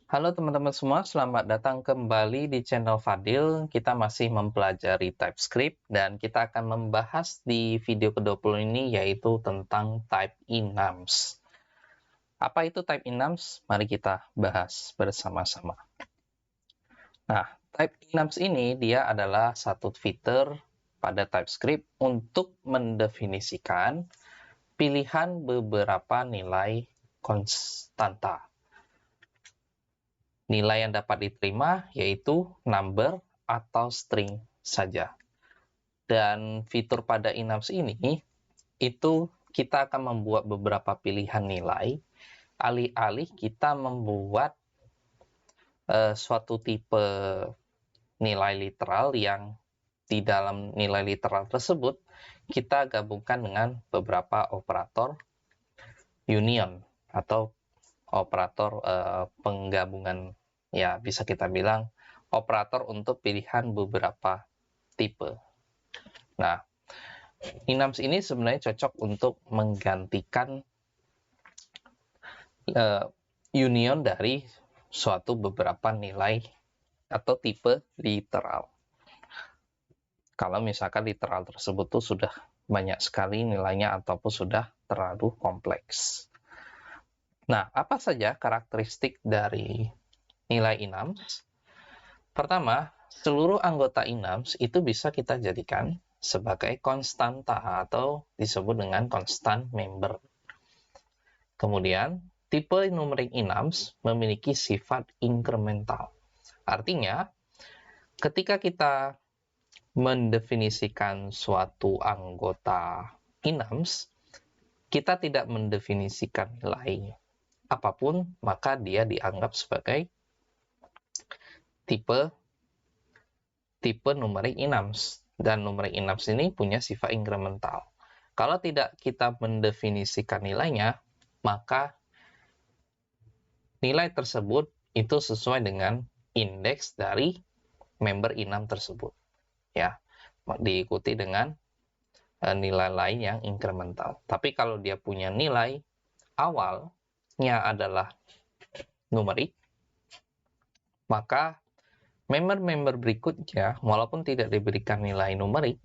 Halo teman-teman semua, selamat datang kembali di channel Fadil. Kita masih mempelajari TypeScript dan kita akan membahas di video ke-20 ini yaitu tentang type enums. Apa itu type enums? Mari kita bahas bersama-sama. Nah, type enums ini dia adalah satu fitur pada TypeScript untuk mendefinisikan pilihan beberapa nilai konstanta. Nilai yang dapat diterima yaitu number atau string saja. Dan fitur pada enums ini, itu kita akan membuat beberapa pilihan nilai, alih-alih kita membuat suatu tipe nilai literal yang di dalam nilai literal tersebut, kita gabungkan dengan beberapa operator union atau operator penggabungan, ya bisa kita bilang operator untuk pilihan beberapa tipe. Nah, enums ini sebenarnya cocok untuk menggantikan union dari suatu beberapa nilai atau tipe literal. Kalau misalkan literal tersebut tuh sudah banyak sekali nilainya ataupun sudah terlalu kompleks. Nah, apa saja karakteristik dari nilai enums? Pertama, seluruh anggota enums itu bisa kita jadikan sebagai konstanta atau disebut dengan konstan member. Kemudian, tipe numerik enums memiliki sifat inkremental. Artinya, ketika kita mendefinisikan suatu anggota enums, kita tidak mendefinisikan nilai apapun, maka dia dianggap sebagai tipe numerik enums. Dan numerik enums ini punya sifat inkremental. Kalau tidak kita mendefinisikan nilainya, maka nilai tersebut itu sesuai dengan indeks dari member enum tersebut. Ya, diikuti dengan nilai lain yang inkremental. Tapi kalau dia punya nilai awalnya adalah numerik, maka member-member berikutnya, walaupun tidak diberikan nilai numerik,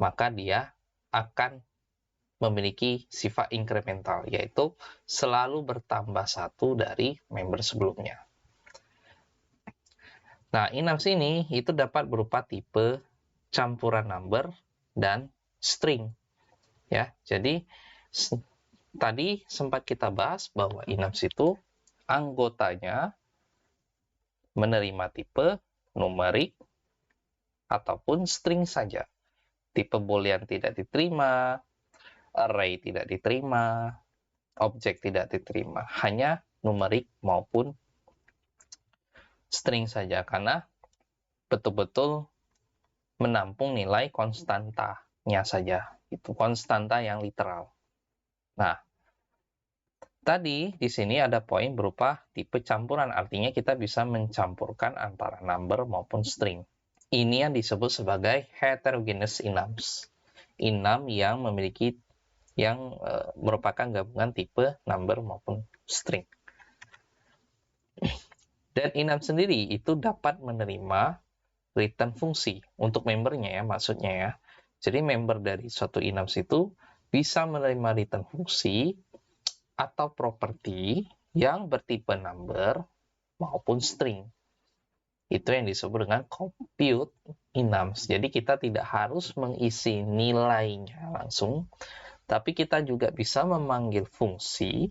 maka dia akan memiliki sifat inkremental, yaitu selalu bertambah satu dari member sebelumnya. Nah, enums ini itu dapat berupa tipe campuran number dan string. Ya, jadi tadi sempat kita bahas bahwa enums itu anggotanya menerima tipe numerik ataupun string saja. Tipe boolean tidak diterima, array tidak diterima, objek tidak diterima, hanya numerik maupun string saja, karena betul-betul menampung nilai konstantanya saja, itu konstanta yang literal. Nah, tadi di sini ada poin berupa tipe campuran, artinya kita bisa mencampurkan antara number maupun string. Ini yang disebut sebagai heterogeneous enums. Enum yang memiliki merupakan gabungan tipe number maupun string. Dan enum sendiri itu dapat menerima return fungsi untuk membernya ya, maksudnya ya. Jadi member dari suatu enums itu bisa menerima return fungsi atau properti yang bertipe number maupun string. Itu yang disebut dengan compute enums. Jadi kita tidak harus mengisi nilainya langsung, tapi kita juga bisa memanggil fungsi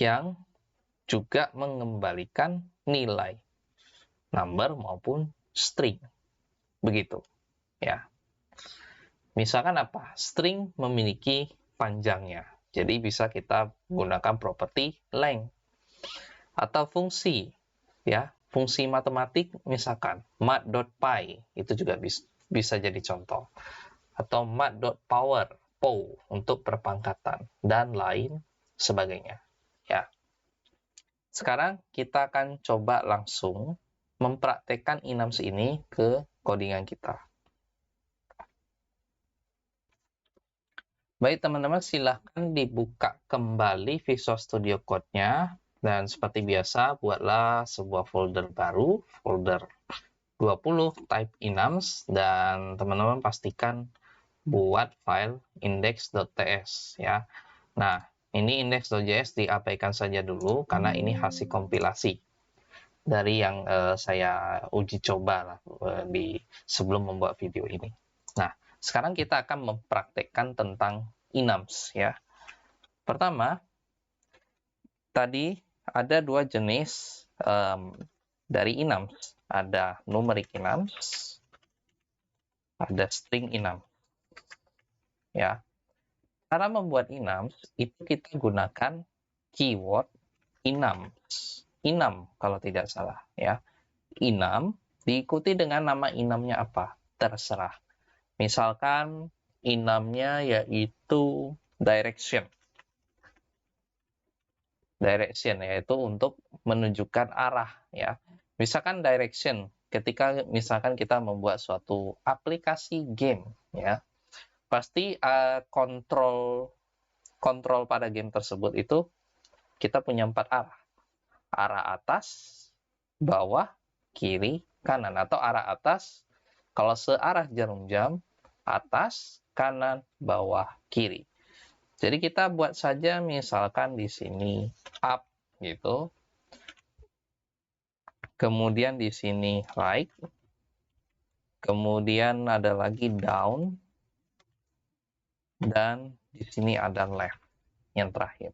yang juga mengembalikan nilai number maupun string. Begitu, ya. Misalkan apa? String memiliki panjangnya. Jadi bisa kita gunakan properti length. Atau fungsi, ya. Fungsi matematik misalkan mat.py itu juga bisa jadi contoh. Atau mat.power, POW untuk perpangkatan dan lain sebagainya. Ya. Sekarang kita akan coba langsung mempraktekkan enums ini ke codingan kita. Baik teman-teman, silahkan dibuka kembali Visual Studio Code-nya Dan seperti biasa, buatlah sebuah folder baru, folder 20 type enums, dan teman-teman pastikan buat file index.ts ya. Nah, ini index.js diabaikan saja dulu karena ini hasil kompilasi dari yang saya uji coba lah sebelum membuat video ini. Nah, sekarang kita akan mempraktekkan tentang enums ya. Pertama, tadi ada dua jenis dari enums. Ada numeric enums, ada string enums. Ya, cara membuat enums itu kita gunakan keyword enums. Enum kalau tidak salah ya. Enum diikuti dengan nama enumnya apa? Terserah. Misalkan enumnya yaitu direction. Direction yaitu untuk menunjukkan arah ya. Misalkan direction ketika misalkan kita membuat suatu aplikasi game ya. Pasti kontrol pada game tersebut itu kita punya 4 arah. Arah atas, bawah, kiri, kanan, atau arah atas kalau searah jarum jam, atas, kanan, bawah, kiri. Jadi kita buat saja misalkan di sini up gitu. Kemudian di sini right. Kemudian ada lagi down. Dan di sini ada left yang terakhir.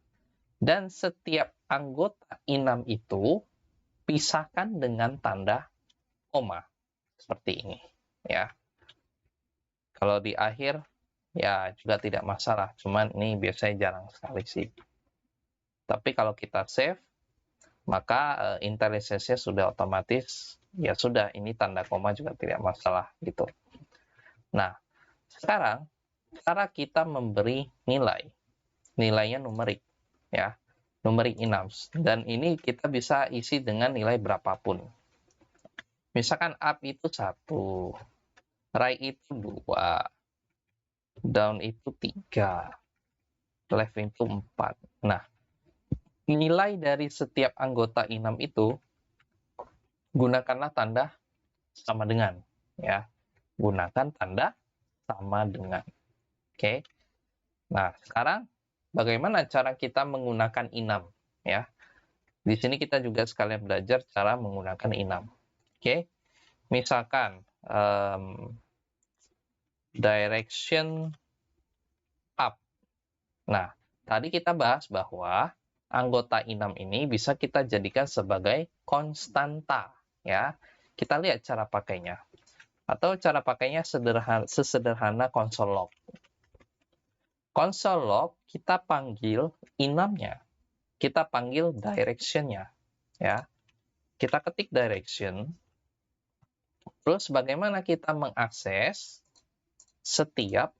Dan setiap anggota enum itu pisahkan dengan tanda koma seperti ini ya. Kalau di akhir ya juga tidak masalah, cuman ini biasanya jarang sekali sih. Tapi kalau kita save, maka IntelliSense-nya sudah otomatis, ya sudah, ini tanda koma juga tidak masalah gitu. Nah, sekarang cara kita memberi nilainya numerik ya, numerik enums, dan ini kita bisa isi dengan nilai berapapun. Misalkan up itu 1, right itu 2, down itu 3, left itu 4. Nah, nilai dari setiap anggota enum itu gunakanlah tanda sama dengan ya. Gunakan tanda sama dengan. Oke. Nah, sekarang bagaimana cara kita menggunakan enum ya? Di sini kita juga sekalian belajar cara menggunakan enum. Oke. Misalkan direction up. Nah, tadi kita bahas bahwa anggota enum ini bisa kita jadikan sebagai konstanta ya. Kita lihat cara pakainya. Atau cara pakainya sesederhana console log. Console log kita panggil enumnya. Kita panggil direction-nya ya. Kita ketik direction. Terus bagaimana kita mengakses setiap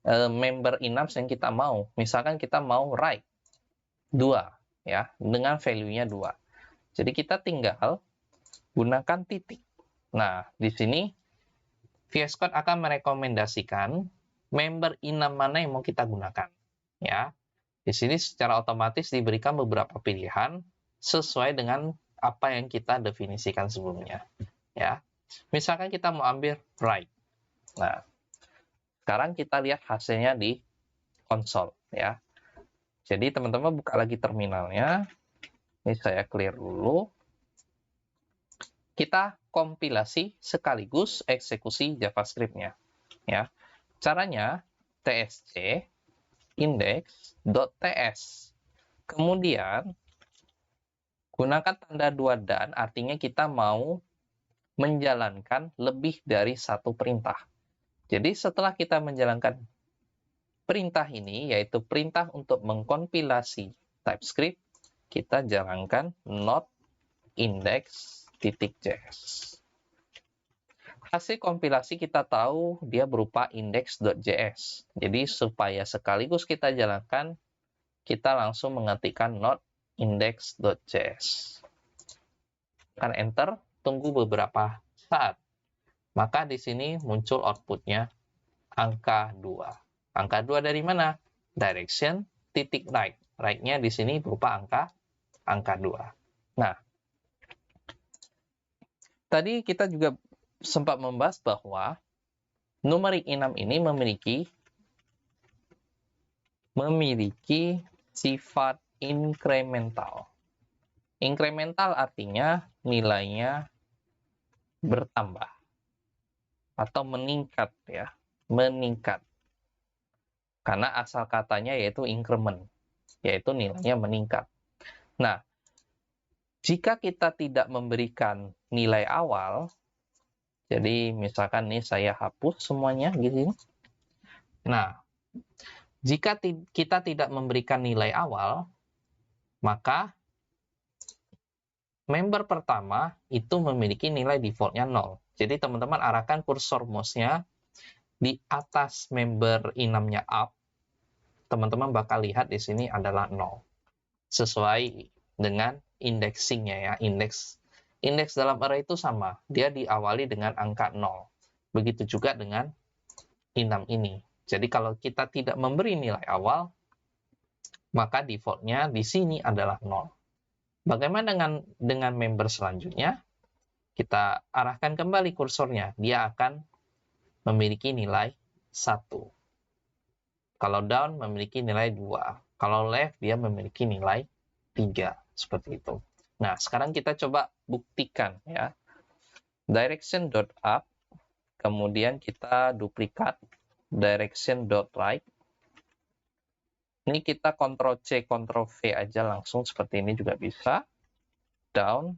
member enums yang kita mau. Misalkan kita mau right 2 ya, dengan value-nya 2. Jadi kita tinggal gunakan titik. Nah, di sini VS Code akan merekomendasikan member enum mana yang mau kita gunakan ya. Di sini secara otomatis diberikan beberapa pilihan sesuai dengan apa yang kita definisikan sebelumnya ya. Misalkan kita mau ambil right. Nah, sekarang kita lihat hasilnya di konsol ya. Jadi teman-teman buka lagi terminalnya. Ini saya clear dulu. Kita kompilasi sekaligus eksekusi JavaScript-nya ya. Caranya tsc index.ts. Kemudian gunakan tanda 2 dan, artinya kita mau menjalankan lebih dari satu perintah. Jadi setelah kita menjalankan perintah ini, yaitu perintah untuk mengkompilasi TypeScript, kita jalankan not index.js. Hasil kompilasi kita tahu dia berupa index.js. Jadi supaya sekaligus kita jalankan, kita langsung mengetikkan not index.js. Tekan enter, tunggu beberapa saat. Maka di sini muncul outputnya angka 2. Angka 2 dari mana? Direction titik right. Right-nya di sini berupa angka angka 2. Nah, tadi kita juga sempat membahas bahwa numerik enum ini memiliki sifat inkremental. Inkremental artinya nilainya bertambah atau meningkat ya, meningkat. Karena asal katanya yaitu increment, yaitu nilainya meningkat. Nah, jika kita tidak memberikan nilai awal, jadi misalkan nih saya hapus semuanya gitu. Nah, jika kita tidak memberikan nilai awal, maka member pertama itu memiliki nilai defaultnya 0. Jadi teman-teman arahkan kursor mouse-nya di atas member enumnya up, teman-teman bakal lihat di sini adalah 0. Sesuai dengan indexingnya ya, indeks dalam array itu sama, dia diawali dengan angka 0. Begitu juga dengan enum ini. Jadi kalau kita tidak memberi nilai awal, maka defaultnya di sini adalah 0. Bagaimana dengan member selanjutnya? Kita arahkan kembali kursornya, dia akan memiliki nilai 1. Kalau down memiliki nilai 2. Kalau left dia memiliki nilai 3. Seperti itu. Nah, sekarang kita coba buktikan ya. Direction.up, kemudian kita duplikat direction.right. Ini kita Ctrl+C, Ctrl+V aja langsung seperti ini juga bisa. Down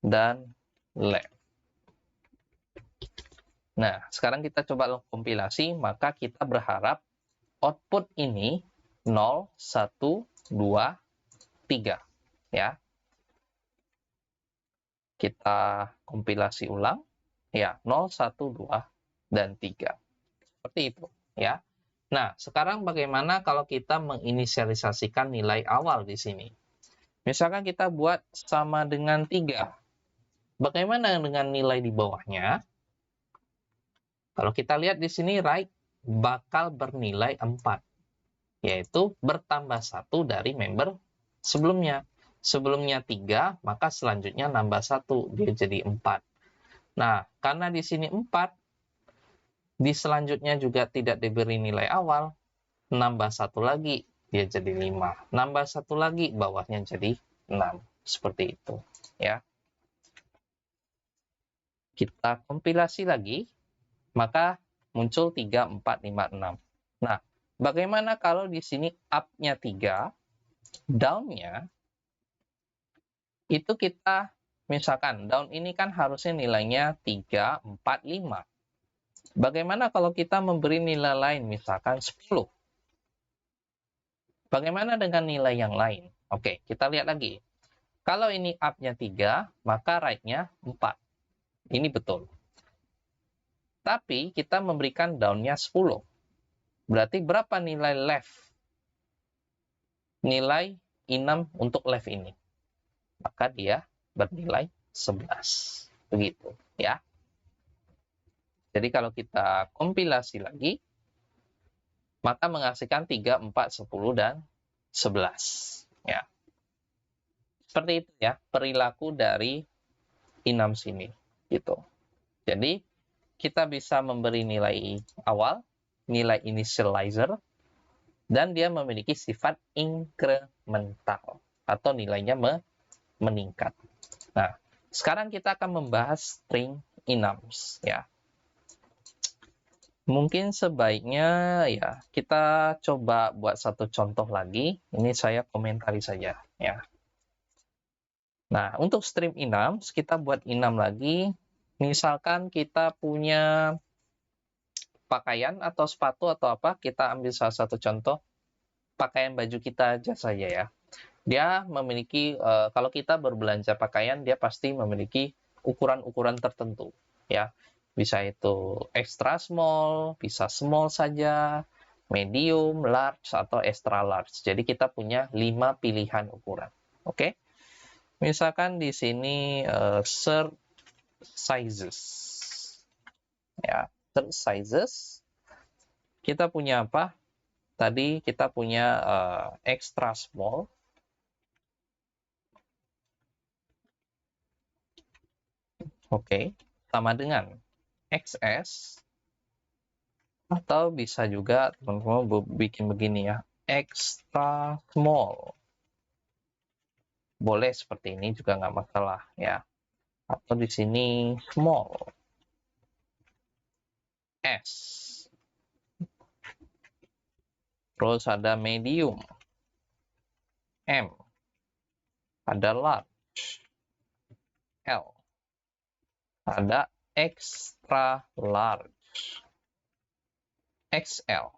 dan left. Nah, sekarang kita coba kompilasi, maka kita berharap output ini 0, 1, 2, 3. Ya. Kita kompilasi ulang. Ya, 0, 1, 2, dan 3. Seperti itu. Ya. Nah, sekarang bagaimana kalau kita menginisialisasikan nilai awal di sini? Misalkan kita buat sama dengan 3. Bagaimana dengan nilai di bawahnya? Kalau kita lihat di sini, right bakal bernilai 4. Yaitu bertambah 1 dari member sebelumnya. Sebelumnya 3, maka selanjutnya nambah 1. Dia jadi 4. Nah, karena di sini 4, di selanjutnya juga tidak diberi nilai awal, nambah 1 lagi, dia jadi 5. Nambah 1 lagi, bawahnya jadi 6. Seperti itu. Ya. Kita kompilasi lagi, maka muncul 3, 4, 5, 6. Nah, bagaimana kalau di sini up-nya 3, down-nya, itu kita, misalkan, down ini kan harusnya nilainya 3, 4, 5. Bagaimana kalau kita memberi nilai lain, misalkan 10? Bagaimana dengan nilai yang lain? Oke, kita lihat lagi. Kalau ini up-nya 3, maka right-nya 4. Ini betul. Tapi kita memberikan down-nya 10. Berarti berapa nilai left? Nilai enum untuk left ini. Maka dia bernilai 11. Begitu, ya. Jadi kalau kita kompilasi lagi, maka menghasilkan 3, 4, 10, dan 11. Ya. Seperti itu ya, perilaku dari enum sini. Gitu. Jadi, kita bisa memberi nilai awal, nilai initializer, dan dia memiliki sifat incremental, atau nilainya meningkat. Nah, sekarang kita akan membahas string enums, ya. Mungkin sebaiknya ya kita coba buat satu contoh lagi. Ini saya komentari saja ya. Nah, untuk string enums kita buat enum lagi. Misalkan kita punya pakaian atau sepatu atau apa, kita ambil salah satu contoh pakaian baju kita aja saja ya. Dia memiliki kalau kita berbelanja pakaian dia pasti memiliki ukuran-ukuran tertentu ya. Bisa itu extra small, bisa small saja, medium, large, atau extra large. Jadi kita punya 5 pilihan ukuran. Oke? Misalkan di sini shirt sizes. Ya, shirt sizes. Kita punya apa? Tadi kita punya extra small. Oke, sama dengan XS, atau bisa juga teman-teman bikin begini ya, extra small. Boleh seperti ini juga nggak masalah ya. Atau di sini small, S. Terus ada medium, M. Ada large, L. Ada extra large, XL.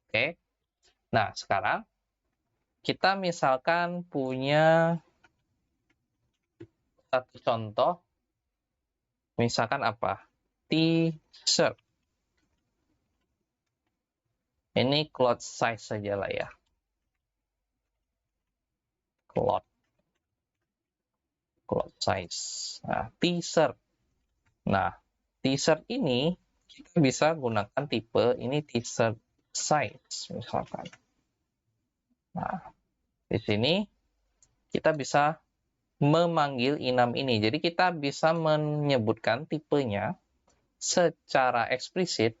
Oke. Nah, sekarang kita misalkan punya satu contoh, misalkan apa? T-shirt. Ini cloth size saja lah ya. Cloth size. Nah, t-shirt. Nah, t-shirt ini kita bisa gunakan tipe ini t-shirt size misalkan. Nah, di sini kita bisa memanggil enum ini. Jadi kita bisa menyebutkan tipenya secara eksplisit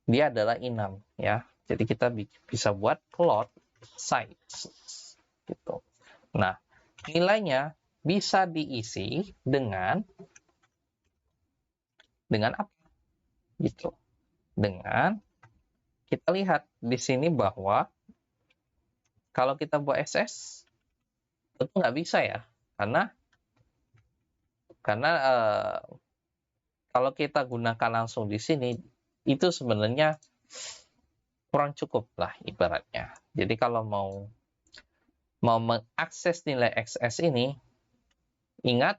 dia adalah enum ya. Jadi kita bisa buat cloth size gitu. Nah, nilainya bisa diisi dengan apa? Gitu. Dengan kita lihat di sini bahwa kalau kita buat SS tentu nggak bisa ya, karena kalau kita gunakan langsung di sini itu sebenarnya kurang cukup lah ibaratnya. Jadi kalau mau mengakses nilai XS ini, ingat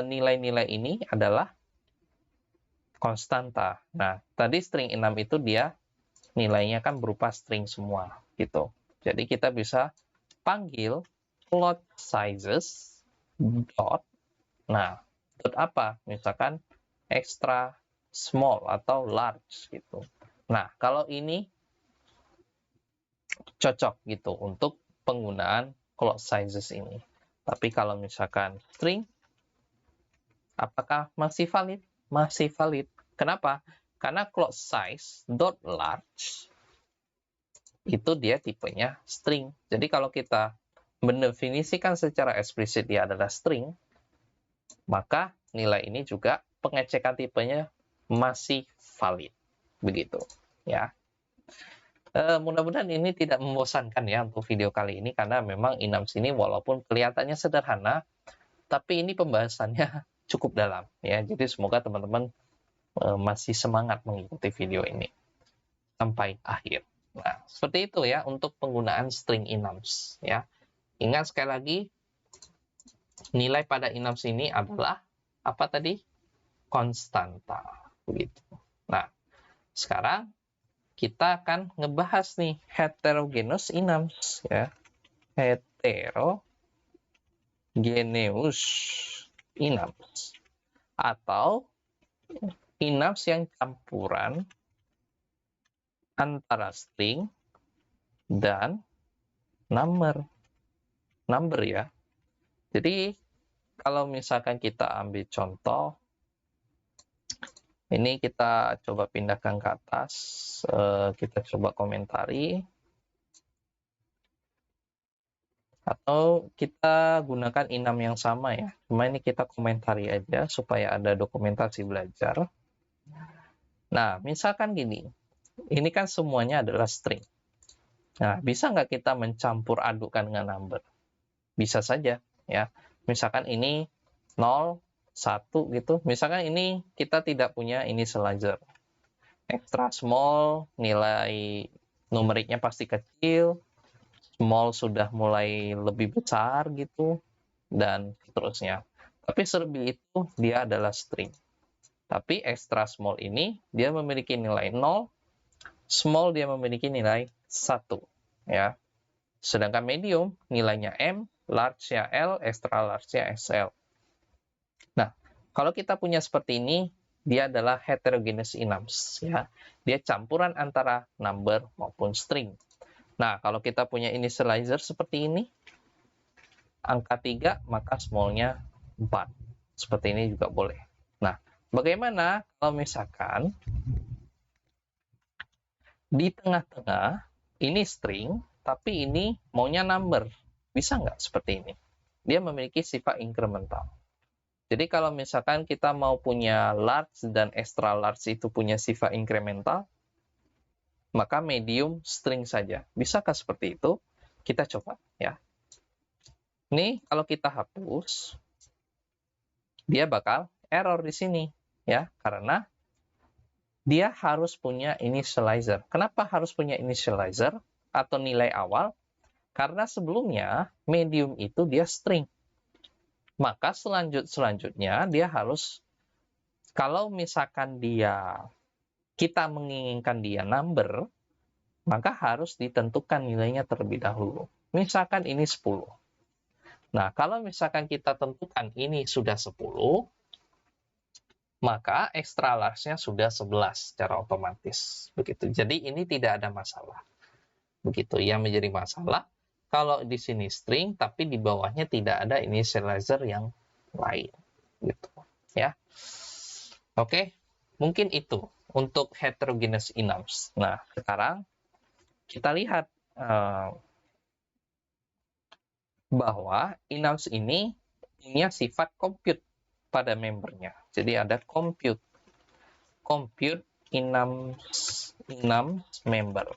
nilai-nilai ini adalah konstanta. Nah, tadi string enum itu dia nilainya kan berupa string semua gitu. Jadi kita bisa panggil plot sizes dot. Nah, dot apa? Misalkan extra small atau large gitu. Nah, kalau ini cocok gitu untuk penggunaan plot sizes ini. Tapi kalau misalkan string, apakah masih valid? Masih valid. Kenapa? Karena plot size dot large itu dia tipenya string. Jadi kalau kita mendefinisikan secara eksplisit dia adalah string, maka nilai ini juga pengecekan tipenya masih valid. Begitu ya. Mudah-mudahan ini tidak membosankan ya untuk video kali ini, karena memang enum sini walaupun kelihatannya sederhana, tapi ini pembahasannya cukup dalam ya. Jadi semoga teman-teman masih semangat mengikuti video ini sampai akhir. Nah, seperti itu ya untuk penggunaan string enums ya. Ingat sekali lagi, nilai pada enums ini adalah apa tadi? Konstanta. Begitu. Nah, sekarang kita akan ngebahas nih heterogeneous enums ya. Heterogeneous enums atau enums yang campuran antara string dan number ya. Jadi kalau misalkan kita ambil contoh, ini kita coba pindahkan ke atas, kita coba komentari, atau kita gunakan enum yang sama ya. Cuma ini kita komentari aja supaya ada dokumentasi belajar. Nah, misalkan gini, ini kan semuanya adalah string. Nah, bisa nggak kita mencampur adukan dengan number? Bisa saja ya. Misalkan ini 0, 1 gitu. Misalkan ini kita tidak punya initializer. Extra small, nilai numeriknya pasti kecil. Small sudah mulai lebih besar gitu. Dan seterusnya. Tapi selebih itu dia adalah string. Tapi extra small ini dia memiliki nilai 0. Small dia memiliki nilai 1. Ya. Sedangkan medium nilainya M, large-nya L, extra large-nya XL. Nah, kalau kita punya seperti ini, dia adalah heterogeneous enums ya. Dia campuran antara number maupun string. Nah, kalau kita punya initializer seperti ini, angka 3 maka small-nya 4. Seperti ini juga boleh. Nah, bagaimana kalau misalkan di tengah-tengah ini string, tapi ini maunya number? Bisa nggak seperti ini? Dia memiliki sifat incremental. Jadi kalau misalkan kita mau punya large dan extra large itu punya sifat incremental, maka medium string saja. Bisakah seperti itu? Kita coba ya. Ini kalau kita hapus, dia bakal error di sini ya, karena dia harus punya initializer. Kenapa harus punya initializer atau nilai awal? Karena sebelumnya medium itu dia string. Maka selanjutnya dia harus, kalau misalkan kita menginginkan dia number, maka harus ditentukan nilainya terlebih dahulu. Misalkan ini 10. Nah, kalau misalkan kita tentukan ini sudah 10, maka extra large-nya sudah 11 secara otomatis. Begitu. Jadi ini tidak ada masalah. Begitu. Yang menjadi masalah, kalau di sini string, tapi di bawahnya tidak ada initializer yang lain. Gitu. Ya. Oke, mungkin itu untuk heterogeneous enums. Nah, sekarang kita lihat bahwa enums ini punya sifat compute pada membernya. Jadi ada compute enums member.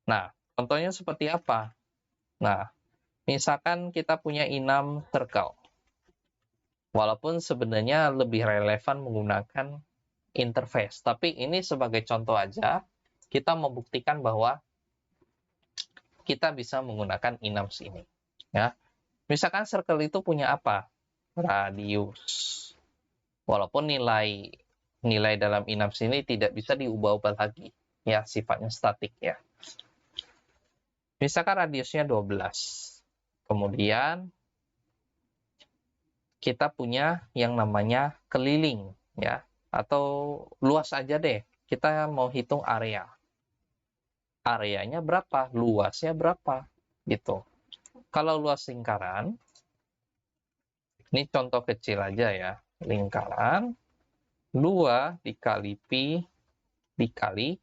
Nah, contohnya seperti apa? Nah, misalkan kita punya enum circle. Walaupun sebenarnya lebih relevan menggunakan interface, tapi ini sebagai contoh aja, kita membuktikan bahwa kita bisa menggunakan enums ini. Ya, misalkan circle itu punya apa? Radius. Walaupun nilai dalam enums ini tidak bisa diubah-ubah lagi, ya sifatnya statik ya. Misalkan radiusnya 12. Kemudian kita punya yang namanya keliling ya, atau luas aja deh. Kita mau hitung area. Areanya berapa? Luasnya berapa? Gitu. Kalau luas lingkaran, ini contoh kecil aja ya. Lingkaran 2 dikali pi dikali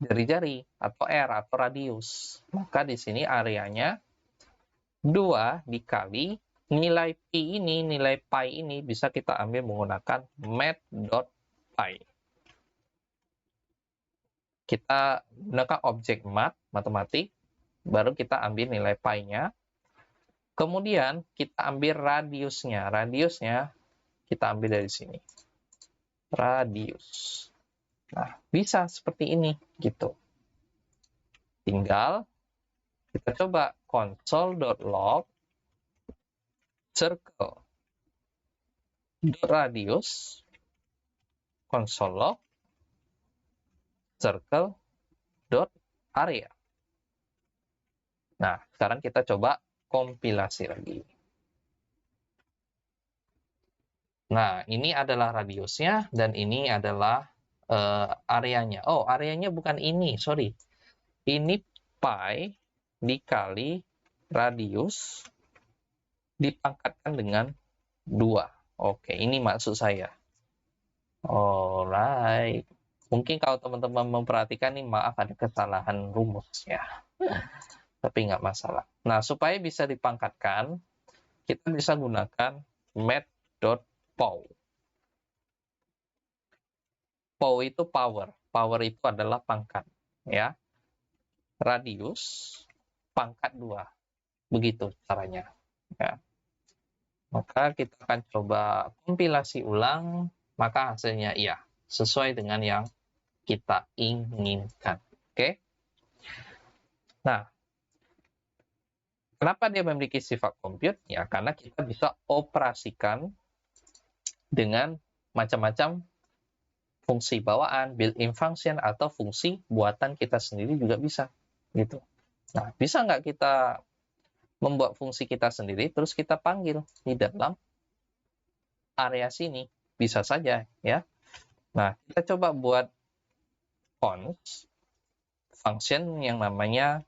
jari-jari atau R atau radius. Maka di sini areanya 2 dikali nilai pi ini, nilai pi ini bisa kita ambil menggunakan math.pi. Kita gunakan objek matematik, baru kita ambil nilai pi-nya. Kemudian kita ambil radiusnya. Radiusnya kita ambil dari sini. Radius. Nah, bisa seperti ini gitu. Tinggal kita coba console.log circle radius console log circle area. Nah, sekarang kita coba kompilasi lagi. Nah, ini adalah radiusnya dan ini adalah areanya. Oh, areanya bukan ini, sorry. Ini pi dikali radius dipangkatkan dengan 2. Oke, ini maksud saya. Alright. Mungkin kalau teman-teman memperhatikan nih, maaf ada kesalahan rumus ya. Tapi nggak masalah. Nah, supaya bisa dipangkatkan, kita bisa gunakan math.pow. Pow itu power. Power itu adalah pangkat. Ya. Radius, pangkat 2. Begitu caranya. Ya. Maka kita akan coba kompilasi ulang, maka hasilnya iya, sesuai dengan yang kita inginkan. Oke? Nah, kenapa dia memiliki sifat compute? Ya, karena kita bisa operasikan dengan macam-macam fungsi bawaan, built-in function, atau fungsi buatan kita sendiri juga bisa. Gitu. Nah, bisa nggak kita membuat fungsi kita sendiri, terus kita panggil di dalam area sini? Bisa saja, ya. Nah, kita coba buat function yang namanya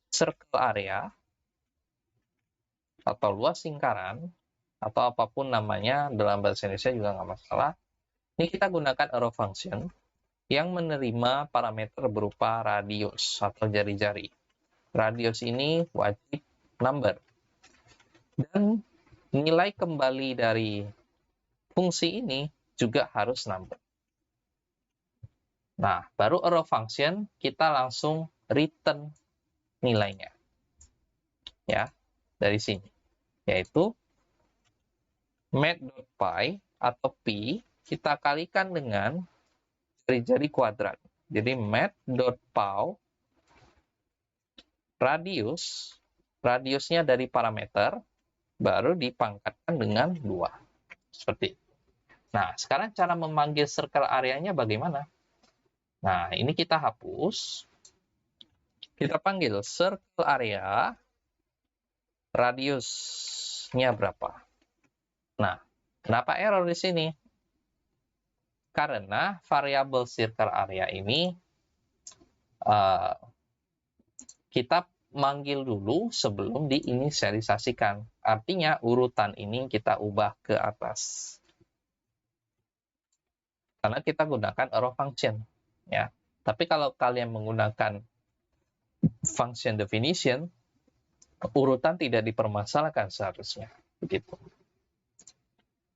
circle area. atau luas lingkaran, atau apapun namanya dalam bahasa Indonesia juga nggak masalah. Ini kita gunakan arrow function yang menerima parameter berupa radius atau jari-jari. Radius ini wajib number. Dan nilai kembali dari fungsi ini juga harus number. Nah, baru arrow function kita langsung return nilainya. Ya, dari sini. Yaitu math.py atau pi kita kalikan dengan jari-jari kuadrat. Jadi math.py radiusnya dari parameter baru dipangkatkan dengan 2. Seperti itu. Nah, sekarang cara memanggil circle area-nya bagaimana? Nah, ini kita hapus. Kita panggil circle area, radiusnya berapa? Nah, kenapa error di sini? Karena variabel circle area ini kita manggil dulu sebelum diinisialisasikan. Artinya urutan ini kita ubah ke atas. Karena kita gunakan arrow function. Ya. Tapi kalau kalian menggunakan function definition, urutan tidak dipermasalahkan seharusnya. Begitu.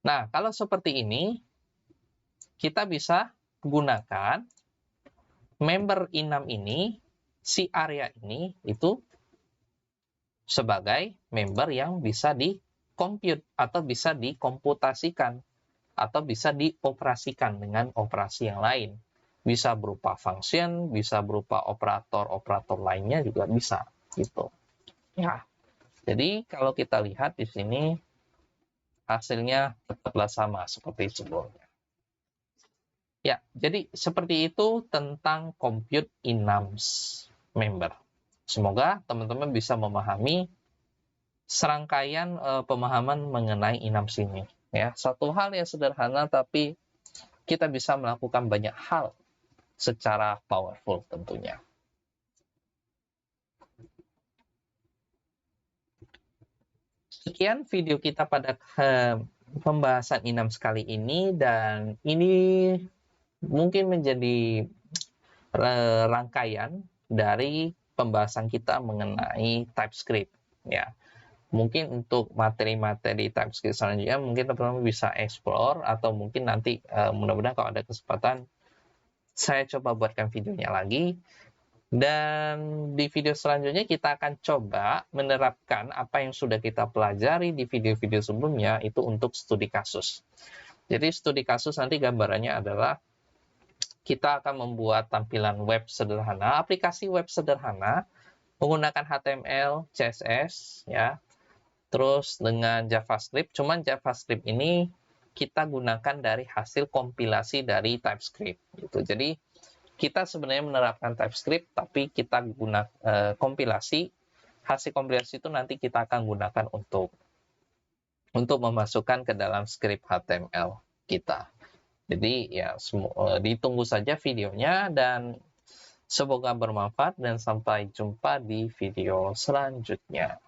Nah, kalau seperti ini, kita bisa gunakan member enum ini, si area ini, itu sebagai member yang bisa di-compute atau bisa dikomputasikan atau bisa dioperasikan dengan operasi yang lain. Bisa berupa function, bisa berupa operator-operator lainnya juga bisa gitu. Ya. Jadi kalau kita lihat di sini hasilnya tetaplah sama seperti sebelumnya. Ya, jadi seperti itu tentang compute enums member. Semoga teman-teman bisa memahami serangkaian pemahaman mengenai enums ini. Ya, satu hal yang sederhana tapi kita bisa melakukan banyak hal secara powerful tentunya. Sekian video kita pada pembahasan enums kali ini, dan ini mungkin menjadi rangkaian dari pembahasan kita mengenai TypeScript. Ya, mungkin untuk materi-materi TypeScript selanjutnya mungkin teman-teman bisa explore, atau mungkin nanti mudah-mudahan kalau ada kesempatan saya coba buatkan videonya lagi. Dan di video selanjutnya kita akan coba menerapkan apa yang sudah kita pelajari di video-video sebelumnya itu untuk studi kasus. Jadi studi kasus nanti gambarannya adalah kita akan membuat tampilan web sederhana, aplikasi web sederhana menggunakan HTML, CSS, ya, terus dengan JavaScript. Cuman JavaScript ini kita gunakan dari hasil kompilasi dari TypeScript. Gitu. Jadi kita sebenarnya menerapkan TypeScript, tapi kita gunakan kompilasi. Hasil kompilasi itu nanti kita akan gunakan untuk memasukkan ke dalam script HTML kita. Jadi ya ditunggu saja videonya, dan semoga bermanfaat, dan sampai jumpa di video selanjutnya.